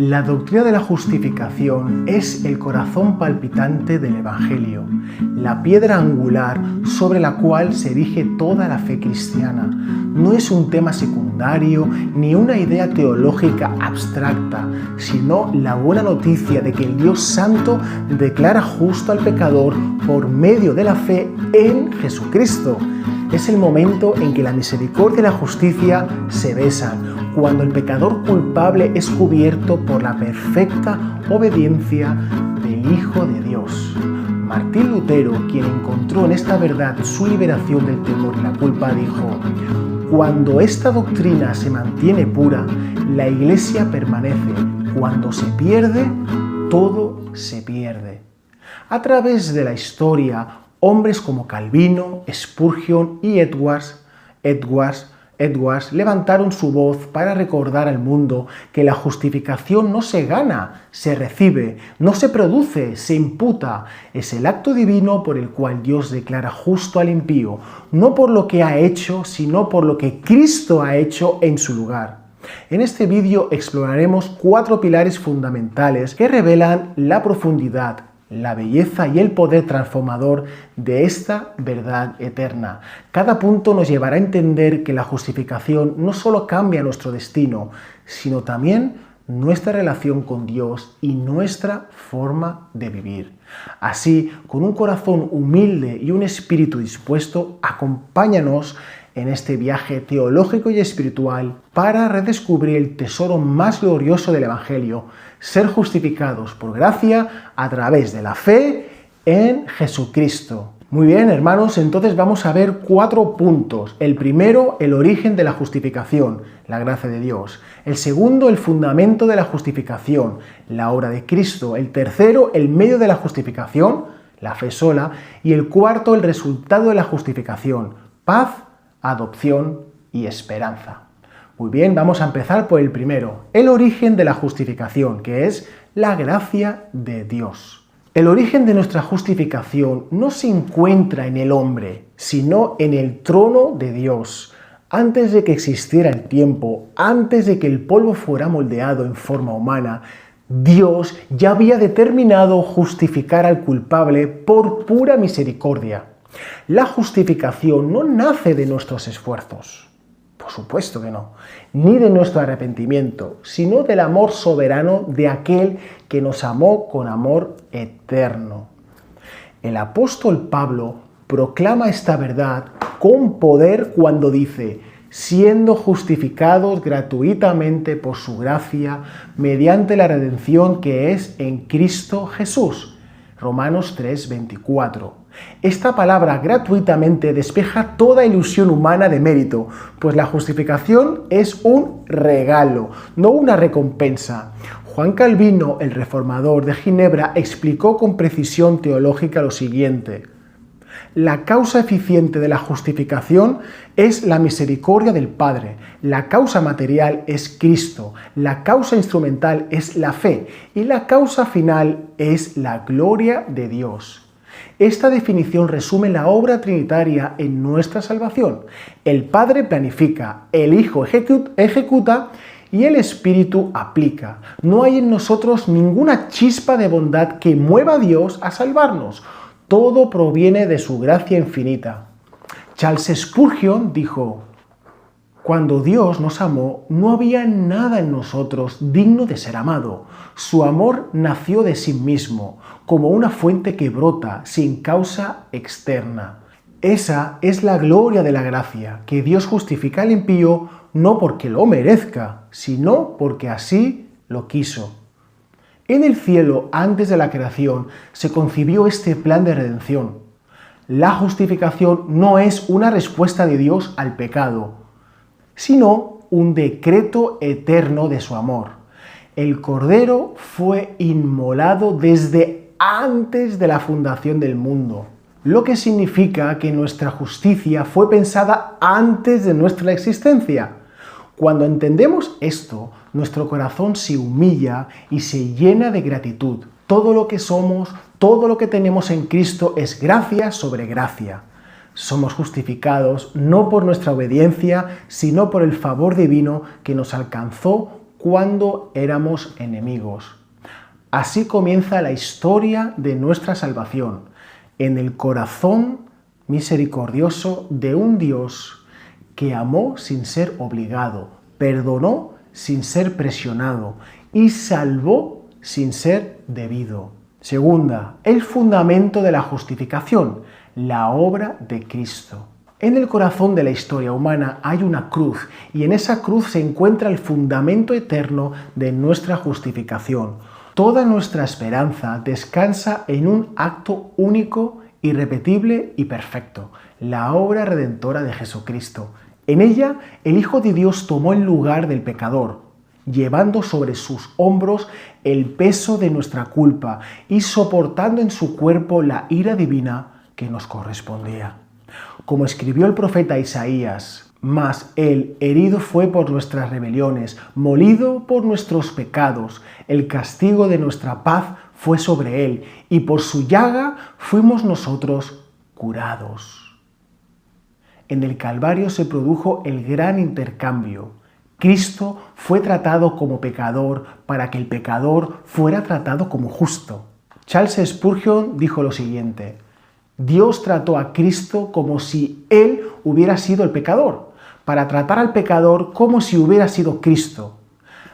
La doctrina de la justificación es el corazón palpitante del Evangelio, la piedra angular sobre la cual se erige toda la fe cristiana. No es un tema secundario ni una idea teológica abstracta, sino la buena noticia de que el Dios Santo declara justo al pecador por medio de la fe en Jesucristo. Es el momento en que la misericordia y la justicia se besan, cuando el pecador culpable es cubierto por la perfecta obediencia del Hijo de Dios. Martín Lutero, quien encontró en esta verdad su liberación del temor y la culpa, dijo: cuando esta doctrina se mantiene pura, la Iglesia permanece. Cuando se pierde, todo se pierde. A través de la historia, hombres como Calvino, Spurgeon y Edwards levantaron su voz para recordar al mundo que la justificación no se gana, se recibe, no se produce, se imputa. Es el acto divino por el cual Dios declara justo al impío, no por lo que ha hecho, sino por lo que Cristo ha hecho en su lugar. En este vídeo exploraremos 4 pilares fundamentales que revelan la profundidad, la belleza y el poder transformador de esta verdad eterna. Cada punto nos llevará a entender que la justificación no solo cambia nuestro destino, sino también nuestra relación con Dios y nuestra forma de vivir. Así, con un corazón humilde y un espíritu dispuesto, acompáñanos en este viaje teológico y espiritual para redescubrir el tesoro más glorioso del Evangelio: ser justificados por gracia a través de la fe en Jesucristo. Muy bien, hermanos, entonces vamos a ver 4 puntos. El primero, el origen de la justificación, la gracia de Dios. El segundo, el fundamento de la justificación, la obra de Cristo. El tercero, el medio de la justificación, la fe sola. Y el cuarto, el resultado de la justificación, paz, adopción y esperanza. Muy bien, vamos a empezar por el primero, el origen de la justificación, que es la gracia de Dios. El origen de nuestra justificación no se encuentra en el hombre, sino en el trono de Dios. Antes de que existiera el tiempo, antes de que el polvo fuera moldeado en forma humana, Dios ya había determinado justificar al culpable por pura misericordia. La justificación no nace de nuestros esfuerzos, por supuesto que no, ni de nuestro arrepentimiento, sino del amor soberano de aquel que nos amó con amor eterno. El apóstol Pablo proclama esta verdad con poder cuando dice: siendo justificados gratuitamente por su gracia, mediante la redención que es en Cristo Jesús. Romanos 3:24. Esta palabra gratuitamente despeja toda ilusión humana de mérito, pues la justificación es un regalo, no una recompensa. Juan Calvino, el reformador de Ginebra, explicó con precisión teológica lo siguiente: la causa eficiente de la justificación es la misericordia del Padre, la causa material es Cristo, la causa instrumental es la fe y la causa final es la gloria de Dios. Esta definición resume la obra trinitaria en nuestra salvación. El Padre planifica, el Hijo ejecuta y el Espíritu aplica. No hay en nosotros ninguna chispa de bondad que mueva a Dios a salvarnos. Todo proviene de su gracia infinita. Charles Spurgeon dijo: cuando Dios nos amó, no había nada en nosotros digno de ser amado. Su amor nació de sí mismo, como una fuente que brota sin causa externa. Esa es la gloria de la gracia, que Dios justifica al impío no porque lo merezca, sino porque así lo quiso. En el cielo, antes de la creación, se concibió este plan de redención. La justificación no es una respuesta de Dios al pecado, sino un decreto eterno de su amor. El Cordero fue inmolado desde antes de la fundación del mundo, lo que significa que nuestra justicia fue pensada antes de nuestra existencia. Cuando entendemos esto, nuestro corazón se humilla y se llena de gratitud. Todo lo que somos, todo lo que tenemos en Cristo es gracia sobre gracia. Somos justificados no por nuestra obediencia, sino por el favor divino que nos alcanzó cuando éramos enemigos. Así comienza la historia de nuestra salvación, en el corazón misericordioso de un Dios que amó sin ser obligado, perdonó sin ser presionado y salvó sin ser debido. Segunda, el fundamento de la justificación, la obra de Cristo. En el corazón de la historia humana hay una cruz y en esa cruz se encuentra el fundamento eterno de nuestra justificación. Toda nuestra esperanza descansa en un acto único, irrepetible y perfecto, la obra redentora de Jesucristo. En ella, el Hijo de Dios tomó el lugar del pecador, llevando sobre sus hombros el peso de nuestra culpa y soportando en su cuerpo la ira divina que nos correspondía. Como escribió el profeta Isaías, mas él herido fue por nuestras rebeliones, molido por nuestros pecados, el castigo de nuestra paz fue sobre él, y por su llaga fuimos nosotros curados. En el Calvario se produjo el gran intercambio. Cristo fue tratado como pecador para que el pecador fuera tratado como justo. Charles Spurgeon dijo lo siguiente: Dios trató a Cristo como si Él hubiera sido el pecador, para tratar al pecador como si hubiera sido Cristo.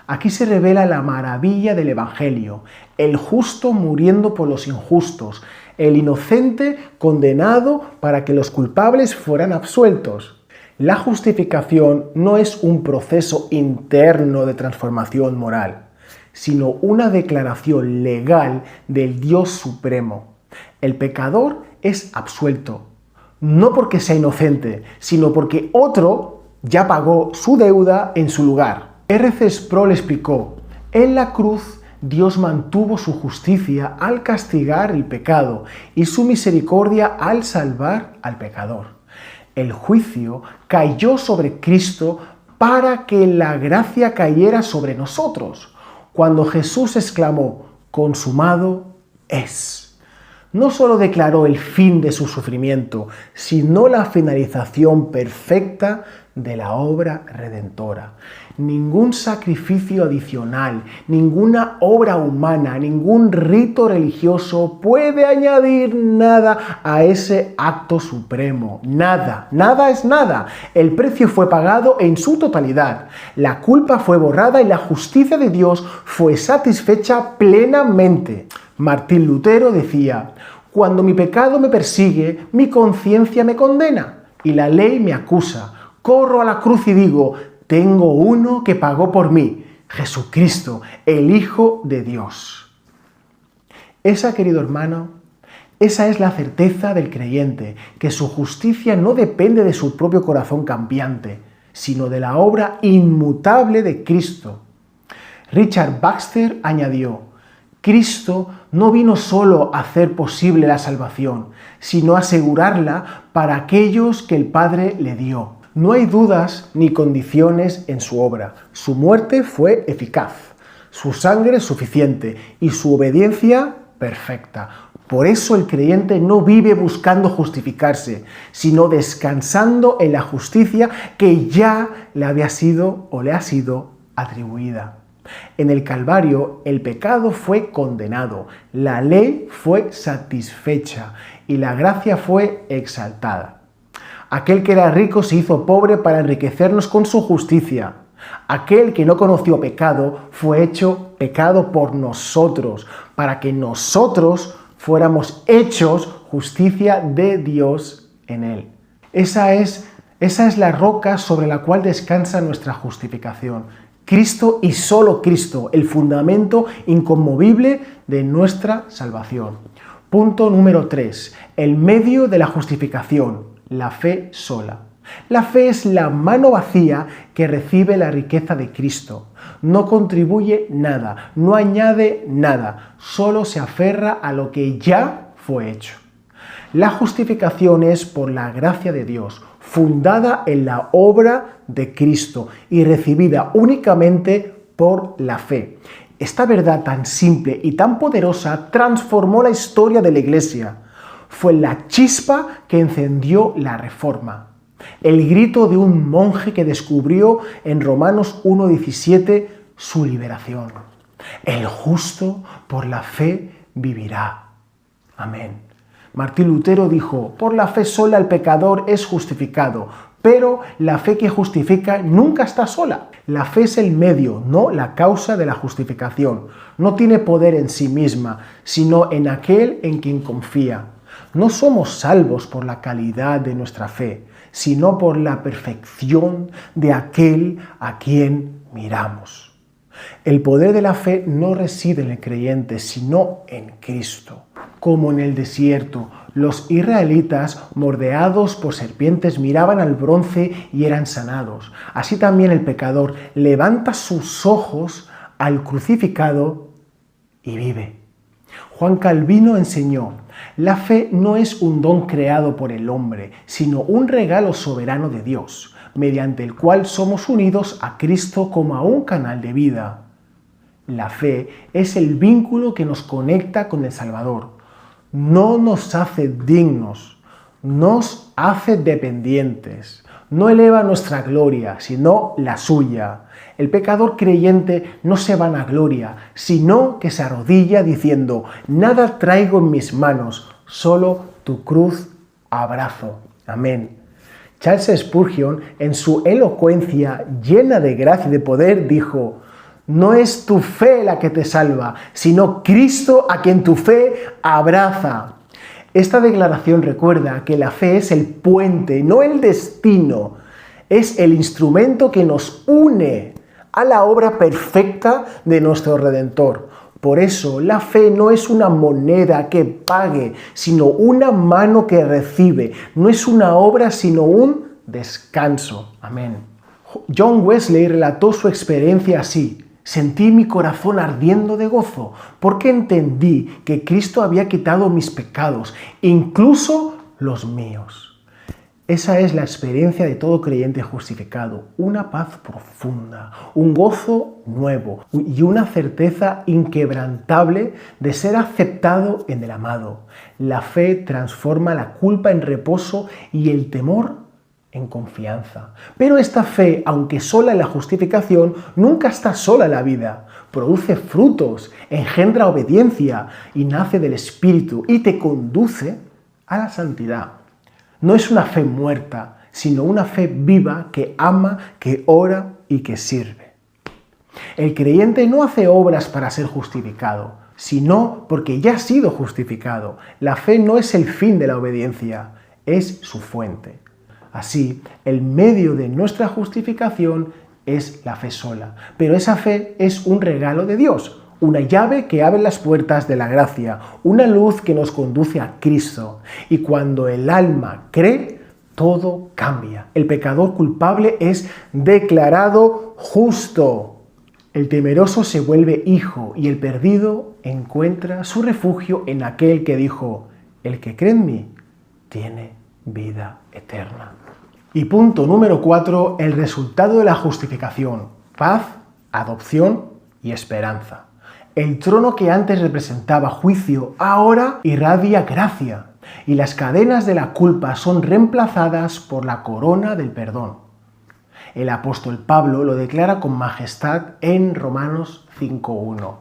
Aquí se revela la maravilla del Evangelio, el justo muriendo por los injustos, el inocente condenado para que los culpables fueran absueltos. La justificación no es un proceso interno de transformación moral, sino una declaración legal del Dios Supremo. El pecador es absuelto, no porque sea inocente, sino porque otro ya pagó su deuda en su lugar. R.C. Sproul explicó: en la cruz Dios mantuvo su justicia al castigar el pecado y su misericordia al salvar al pecador. El juicio cayó sobre Cristo para que la gracia cayera sobre nosotros. Cuando Jesús exclamó: consumado es, no solo declaró el fin de su sufrimiento, sino la finalización perfecta de la obra redentora. Ningún sacrificio adicional, ninguna obra humana, ningún rito religioso puede añadir nada a ese acto supremo. Nada, nada es nada. El precio fue pagado en su totalidad. La culpa fue borrada y la justicia de Dios fue satisfecha plenamente. Martín Lutero decía: cuando mi pecado me persigue, mi conciencia me condena y la ley me acusa. Corro a la cruz y digo: tengo uno que pagó por mí, Jesucristo, el Hijo de Dios. Esa, querido hermano, esa es la certeza del creyente, que su justicia no depende de su propio corazón cambiante, sino de la obra inmutable de Cristo. Richard Baxter añadió: Cristo no vino solo a hacer posible la salvación, sino a asegurarla para aquellos que el Padre le dio. No hay dudas ni condiciones en su obra. Su muerte fue eficaz, su sangre suficiente y su obediencia perfecta. Por eso el creyente no vive buscando justificarse, sino descansando en la justicia que ya le había sido o le ha sido atribuida. En el Calvario el pecado fue condenado, la ley fue satisfecha y la gracia fue exaltada. Aquel que era rico se hizo pobre para enriquecernos con su justicia. Aquel que no conoció pecado fue hecho pecado por nosotros, para que nosotros fuéramos hechos justicia de Dios en él. Esa es la roca sobre la cual descansa nuestra justificación. Cristo y solo Cristo, el fundamento inconmovible de nuestra salvación. Punto número 3. El medio de la justificación. La fe sola. La fe es la mano vacía que recibe la riqueza de Cristo. No contribuye nada, no añade nada, solo se aferra a lo que ya fue hecho. La justificación es por la gracia de Dios, fundada en la obra de Cristo y recibida únicamente por la fe. Esta verdad tan simple y tan poderosa transformó la historia de la Iglesia. Fue la chispa que encendió la Reforma. El grito de un monje que descubrió en Romanos 1:17 su liberación. El justo por la fe vivirá. Amén. Martín Lutero dijo: por la fe sola el pecador es justificado, pero la fe que justifica nunca está sola. La fe es el medio, no la causa de la justificación. No tiene poder en sí misma, sino en aquel en quien confía. No somos salvos por la calidad de nuestra fe, sino por la perfección de aquel a quien miramos. El poder de la fe no reside en el creyente, sino en Cristo. Como en el desierto, los israelitas, mordeados por serpientes, miraban al bronce y eran sanados. Así también el pecador levanta sus ojos al crucificado y vive. Juan Calvino enseñó: la fe no es un don creado por el hombre, sino un regalo soberano de Dios, mediante el cual somos unidos a Cristo como a un canal de vida. La fe es el vínculo que nos conecta con el Salvador. No nos hace dignos, nos hace dependientes. No eleva nuestra gloria, sino la suya. El pecador creyente no se vanagloria, sino que se arrodilla diciendo: nada traigo en mis manos, solo tu cruz abrazo. Amén. Charles Spurgeon, en su elocuencia llena de gracia y de poder, dijo: no es tu fe la que te salva, sino Cristo a quien tu fe abraza. Esta declaración recuerda que la fe es el puente, no el destino. Es el instrumento que nos une a la obra perfecta de nuestro Redentor. Por eso, la fe no es una moneda que pague, sino una mano que recibe. No es una obra, sino un descanso. Amén. John Wesley relató su experiencia así: sentí mi corazón ardiendo de gozo, porque entendí que Cristo había quitado mis pecados, incluso los míos. Esa es la experiencia de todo creyente justificado: una paz profunda, un gozo nuevo y una certeza inquebrantable de ser aceptado en el amado. La fe transforma la culpa en reposo y el temor en confianza. Pero esta fe, aunque sola en la justificación, nunca está sola en la vida. Produce frutos, engendra obediencia y nace del Espíritu y te conduce a la santidad. No es una fe muerta, sino una fe viva que ama, que ora y que sirve. El creyente no hace obras para ser justificado, sino porque ya ha sido justificado. La fe no es el fin de la obediencia, es su fuente. Así, el medio de nuestra justificación es la fe sola, pero esa fe es un regalo de Dios, una llave que abre las puertas de la gracia, una luz que nos conduce a Cristo. Y cuando el alma cree, todo cambia. El pecador culpable es declarado justo. El temeroso se vuelve hijo y el perdido encuentra su refugio en aquel que dijo: el que cree en mí tiene vida eterna. Y punto número 4, el resultado de la justificación: paz, adopción y esperanza. El trono que antes representaba juicio ahora irradia gracia, y las cadenas de la culpa son reemplazadas por la corona del perdón. El apóstol Pablo lo declara con majestad en Romanos 5:1.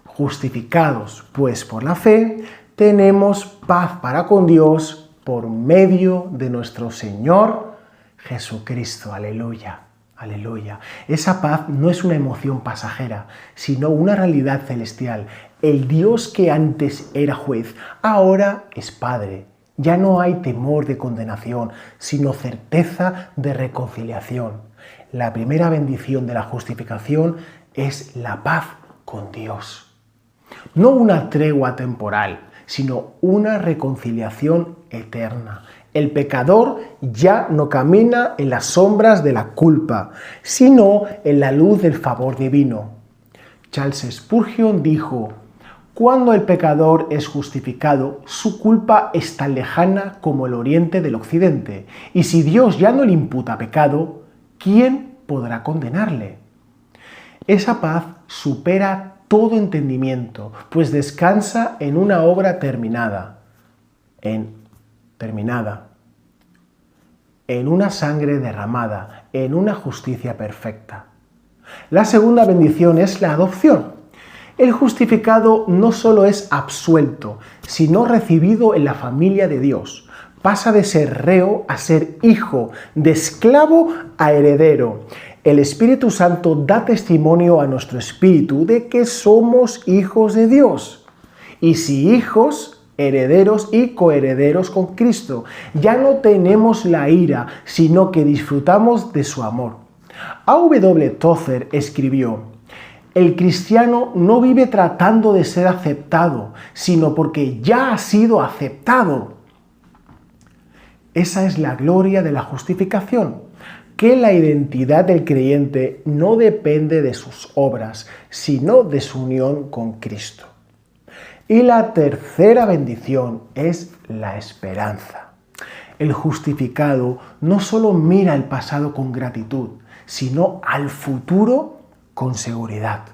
Justificados, pues, por la fe, tenemos paz para con Dios por medio de nuestro Señor Jesucristo. Aleluya. Aleluya. Esa paz no es una emoción pasajera, sino una realidad celestial. El Dios que antes era juez, ahora es Padre. Ya no hay temor de condenación, sino certeza de reconciliación. La primera bendición de la justificación es la paz con Dios. No una tregua temporal, sino una reconciliación eterna. El pecador ya no camina en las sombras de la culpa, sino en la luz del favor divino. Charles Spurgeon dijo: cuando el pecador es justificado, su culpa es tan lejana como el oriente del occidente, y si Dios ya no le imputa pecado, ¿quién podrá condenarle? Esa paz supera todo entendimiento, pues descansa en una obra terminada, en una sangre derramada, en una justicia perfecta. La segunda bendición es la adopción. El justificado no solo es absuelto, sino recibido en la familia de Dios. Pasa de ser reo a ser hijo, de esclavo a heredero. El Espíritu Santo da testimonio a nuestro espíritu de que somos hijos de Dios. Y si hijos, herederos y coherederos con Cristo. Ya no tenemos la ira, sino que disfrutamos de su amor. A.W. Tozer escribió: el cristiano no vive tratando de ser aceptado, sino porque ya ha sido aceptado. Esa es la gloria de la justificación, que la identidad del creyente no depende de sus obras, sino de su unión con Cristo. Y la tercera bendición es la esperanza. El justificado no solo mira el pasado con gratitud, sino al futuro con seguridad.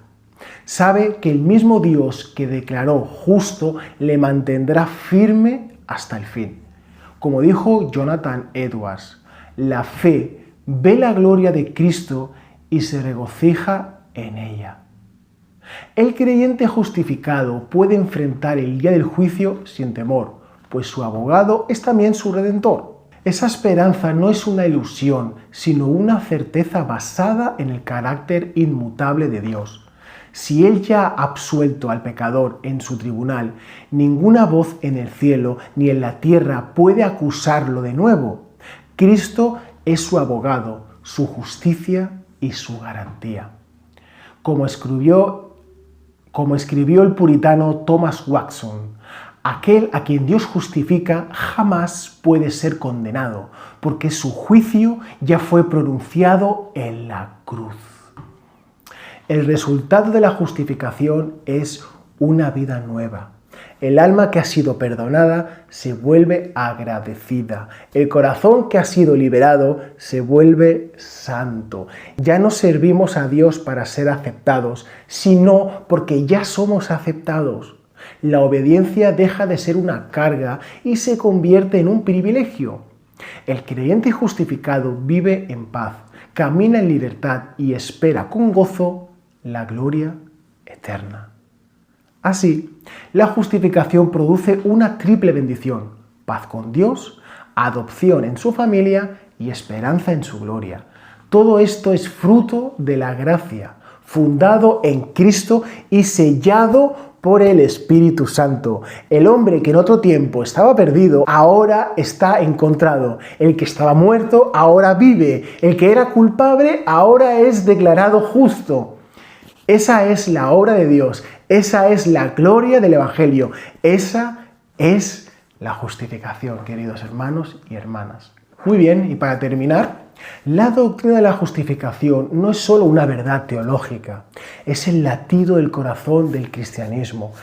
Sabe que el mismo Dios que declaró justo le mantendrá firme hasta el fin. Como dijo Jonathan Edwards, la fe ve la gloria de Cristo y se regocija en ella. El creyente justificado puede enfrentar el día del juicio sin temor, pues su abogado es también su redentor. Esa esperanza no es una ilusión, sino una certeza basada en el carácter inmutable de Dios. Si Él ya ha absuelto al pecador en su tribunal, ninguna voz en el cielo ni en la tierra puede acusarlo de nuevo. Cristo es su abogado, su justicia y su garantía. Como escribió el puritano Thomas Watson, aquel a quien Dios justifica jamás puede ser condenado, porque su juicio ya fue pronunciado en la cruz. El resultado de la justificación es una vida nueva. El alma que ha sido perdonada se vuelve agradecida. El corazón que ha sido liberado se vuelve santo. Ya no servimos a Dios para ser aceptados, sino porque ya somos aceptados. La obediencia deja de ser una carga y se convierte en un privilegio. El creyente justificado vive en paz, camina en libertad y espera con gozo la gloria eterna. Así, la justificación produce una triple bendición: paz con Dios, adopción en su familia y esperanza en su gloria. Todo esto es fruto de la gracia, fundado en Cristo y sellado por el Espíritu Santo. El hombre que en otro tiempo estaba perdido, ahora está encontrado. El que estaba muerto, ahora vive. El que era culpable, ahora es declarado justo. Esa es la obra de Dios, esa es la gloria del Evangelio, esa es la justificación, queridos hermanos y hermanas. Muy bien, y para terminar, la doctrina de la justificación no es solo una verdad teológica, es el latido del corazón del cristianismo,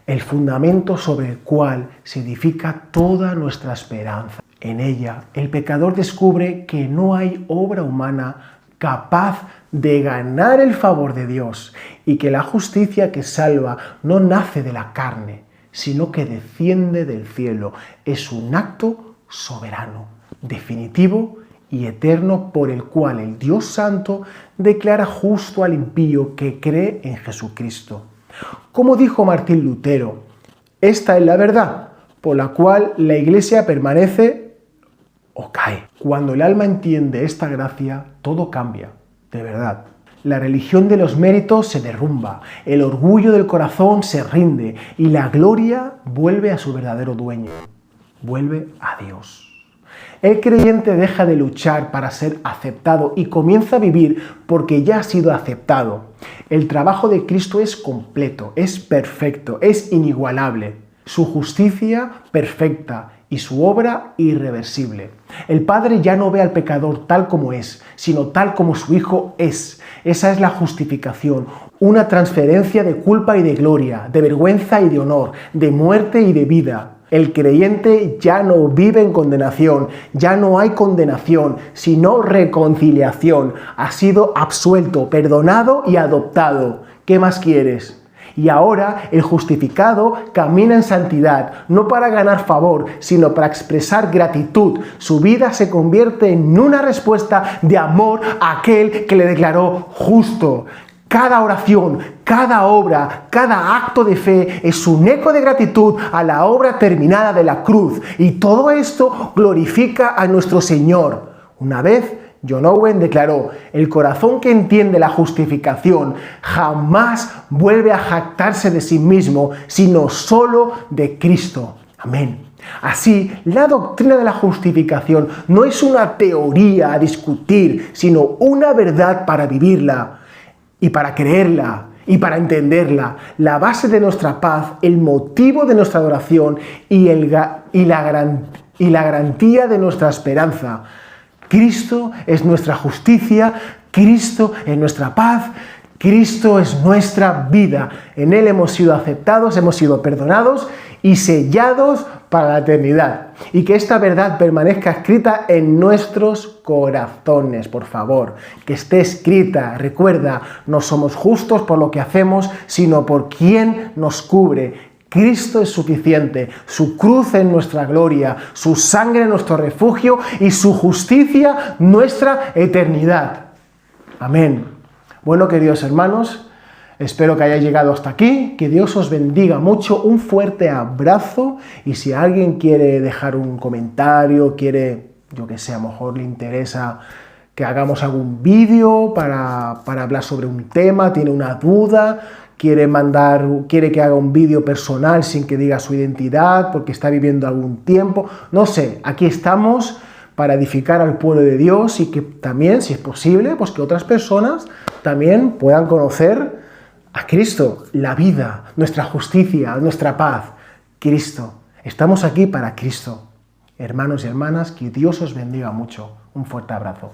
el fundamento sobre el cual se edifica toda nuestra esperanza. En ella, el pecador descubre que no hay obra humana capaz de ganar el favor de Dios y que la justicia que salva no nace de la carne, sino que desciende del cielo. Es un acto soberano, definitivo y eterno por el cual el Dios Santo declara justo al impío que cree en Jesucristo. Como dijo Martín Lutero, esta es la verdad por la cual la Iglesia permanece o cae. Cuando el alma entiende esta gracia, todo cambia, de verdad. La religión de los méritos se derrumba, el orgullo del corazón se rinde y la gloria vuelve a su verdadero dueño, vuelve a Dios. El creyente deja de luchar para ser aceptado y comienza a vivir porque ya ha sido aceptado. El trabajo de Cristo es completo, es perfecto, es inigualable. Su justicia perfecta y su obra irreversible. El Padre ya no ve al pecador tal como es, sino tal como su Hijo es. Esa es la justificación, una transferencia de culpa y de gloria, de vergüenza y de honor, de muerte y de vida. El creyente ya no vive en condenación, ya no hay condenación, sino reconciliación. Ha sido absuelto, perdonado y adoptado. ¿Qué más quieres? Y ahora el justificado camina en santidad, no para ganar favor, sino para expresar gratitud. Su vida se convierte en una respuesta de amor a aquel que le declaró justo. Cada oración, cada obra, cada acto de fe es un eco de gratitud a la obra terminada de la cruz. Y todo esto glorifica a nuestro Señor. Una vez John Owen declaró: el corazón que entiende la justificación jamás vuelve a jactarse de sí mismo, sino solo de Cristo. Amén. Así, la doctrina de la justificación no es una teoría a discutir, sino una verdad para vivirla y para creerla y para entenderla, la base de nuestra paz, el motivo de nuestra adoración y la garantía de nuestra esperanza. Cristo es nuestra justicia, Cristo es nuestra paz, Cristo es nuestra vida. En Él hemos sido aceptados, hemos sido perdonados y sellados para la eternidad. Y que esta verdad permanezca escrita en nuestros corazones, por favor. Que esté escrita. Recuerda, no somos justos por lo que hacemos, sino por quien nos cubre. Cristo es suficiente, su cruz es nuestra gloria, su sangre nuestro refugio y su justicia nuestra eternidad. Amén. Bueno, queridos hermanos, espero que hayáis llegado hasta aquí, que Dios os bendiga mucho, un fuerte abrazo, y si alguien quiere dejar un comentario, quiere, yo que sé, a lo mejor le interesa que hagamos algún vídeo para hablar sobre un tema, tiene una duda, quiere que haga un vídeo personal sin que diga su identidad porque está viviendo algún tiempo, no sé, aquí estamos para edificar al pueblo de Dios y que también, si es posible, pues que otras personas también puedan conocer a Cristo, la vida, nuestra justicia, nuestra paz, Cristo. Estamos aquí para Cristo. Hermanos y hermanas, que Dios os bendiga mucho. Un fuerte abrazo.